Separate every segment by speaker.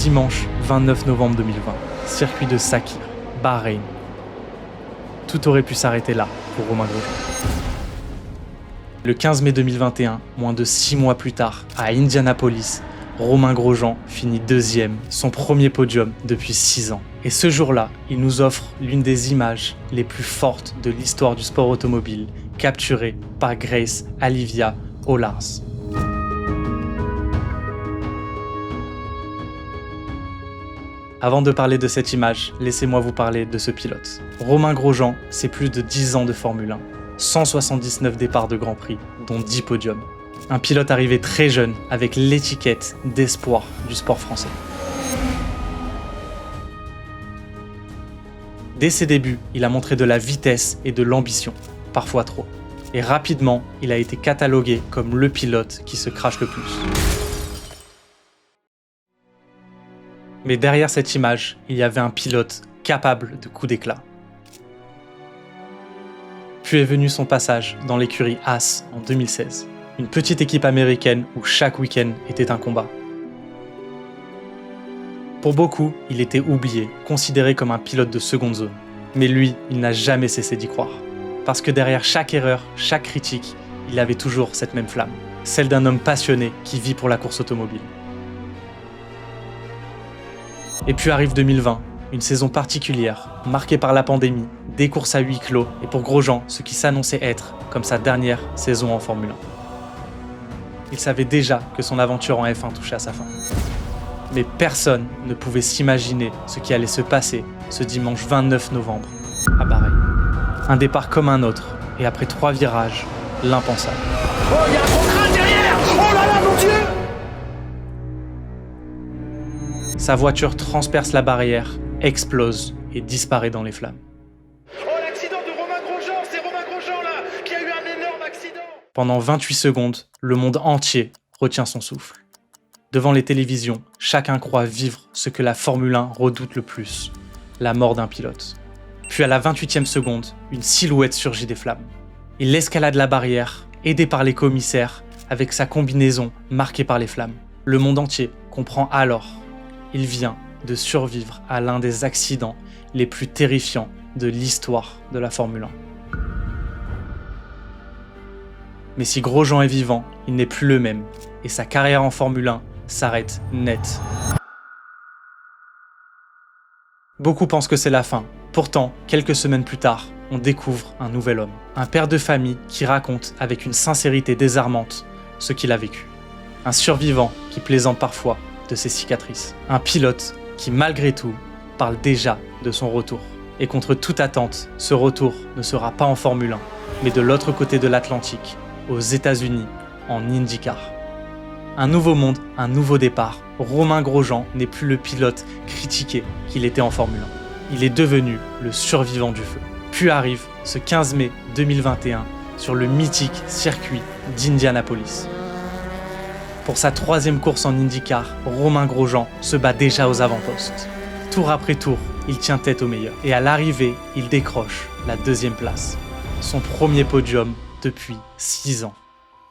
Speaker 1: Dimanche 29 novembre 2020, circuit de Sakhir, Bahreïn. Tout aurait pu s'arrêter là pour Romain Grosjean. Le 15 mai 2021, moins de 6 mois plus tard, à Indianapolis, Romain Grosjean finit deuxième, son premier podium depuis 6 ans. Et ce jour-là, il nous offre l'une des images les plus fortes de l'histoire du sport automobile, capturée par Grace Alivia Hollars. Avant de parler de cette image, laissez-moi vous parler de ce pilote. Romain Grosjean, c'est plus de 10 ans de Formule 1, 179 départs de Grand Prix, dont 10 podiums. Un pilote arrivé très jeune avec l'étiquette d'espoir du sport français. Dès ses débuts, il a montré de la vitesse et de l'ambition, parfois trop. Et rapidement, il a été catalogué comme le pilote qui se crache le plus. Mais derrière cette image, il y avait un pilote capable de coups d'éclat. Puis est venu son passage dans l'écurie Haas en 2016, une petite équipe américaine où chaque week-end était un combat. Pour beaucoup, il était oublié, considéré comme un pilote de seconde zone. Mais lui, il n'a jamais cessé d'y croire. Parce que derrière chaque erreur, chaque critique, il avait toujours cette même flamme, celle d'un homme passionné qui vit pour la course automobile. Et puis arrive 2020, une saison particulière, marquée par la pandémie, des courses à huis clos, et pour Grosjean, ce qui s'annonçait être comme sa dernière saison en Formule 1. Il savait déjà que son aventure en F1 touchait à sa fin. Mais personne ne pouvait s'imaginer ce qui allait se passer ce dimanche 29 novembre à Bahreïn. Un départ comme un autre, et après 3 virages, l'impensable.
Speaker 2: Oh, il y a un gros crâne derrière! Oh là là, mon Dieu!
Speaker 1: Sa voiture transperce la barrière, explose et disparaît dans les flammes.
Speaker 2: Oh, l'accident de Romain Grosjean! C'est Romain Grosjean, là, qui a eu un énorme accident!
Speaker 1: Pendant 28 secondes, le monde entier retient son souffle. Devant les télévisions, chacun croit vivre ce que la Formule 1 redoute le plus, la mort d'un pilote. Puis à la 28e seconde, une silhouette surgit des flammes. Il escalade la barrière, aidé par les commissaires, avec sa combinaison marquée par les flammes. Le monde entier comprend alors qu'il vient de survivre à l'un des accidents les plus terrifiants de l'histoire de la Formule 1. Mais si Grosjean est vivant, il n'est plus le même, et sa carrière en Formule 1 s'arrête net. Beaucoup pensent que c'est la fin. Pourtant, quelques semaines plus tard, on découvre un nouvel homme. Un père de famille qui raconte avec une sincérité désarmante ce qu'il a vécu. Un survivant qui plaisante parfois de ses cicatrices. Un pilote qui, malgré tout, parle déjà de son retour. Et contre toute attente, ce retour ne sera pas en Formule 1, mais de l'autre côté de l'Atlantique, aux États-Unis, en IndyCar. Un nouveau monde, un nouveau départ. Romain Grosjean n'est plus le pilote critiqué qu'il était en Formule 1. Il est devenu le survivant du feu. Puis arrive ce 15 mai 2021 sur le mythique circuit d'Indianapolis. Pour sa 3e course en IndyCar, Romain Grosjean se bat déjà aux avant-postes. Tour après tour, il tient tête au meilleur. Et à l'arrivée, il décroche la 2e place. Son premier podium depuis 6 ans.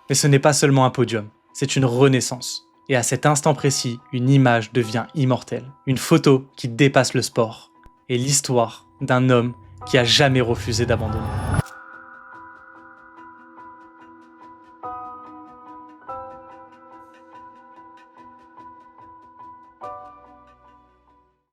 Speaker 1: Mais ce n'est pas seulement un podium, c'est une renaissance. Et à cet instant précis, une image devient immortelle. Une photo qui dépasse le sport. Et l'histoire d'un homme qui a jamais refusé d'abandonner.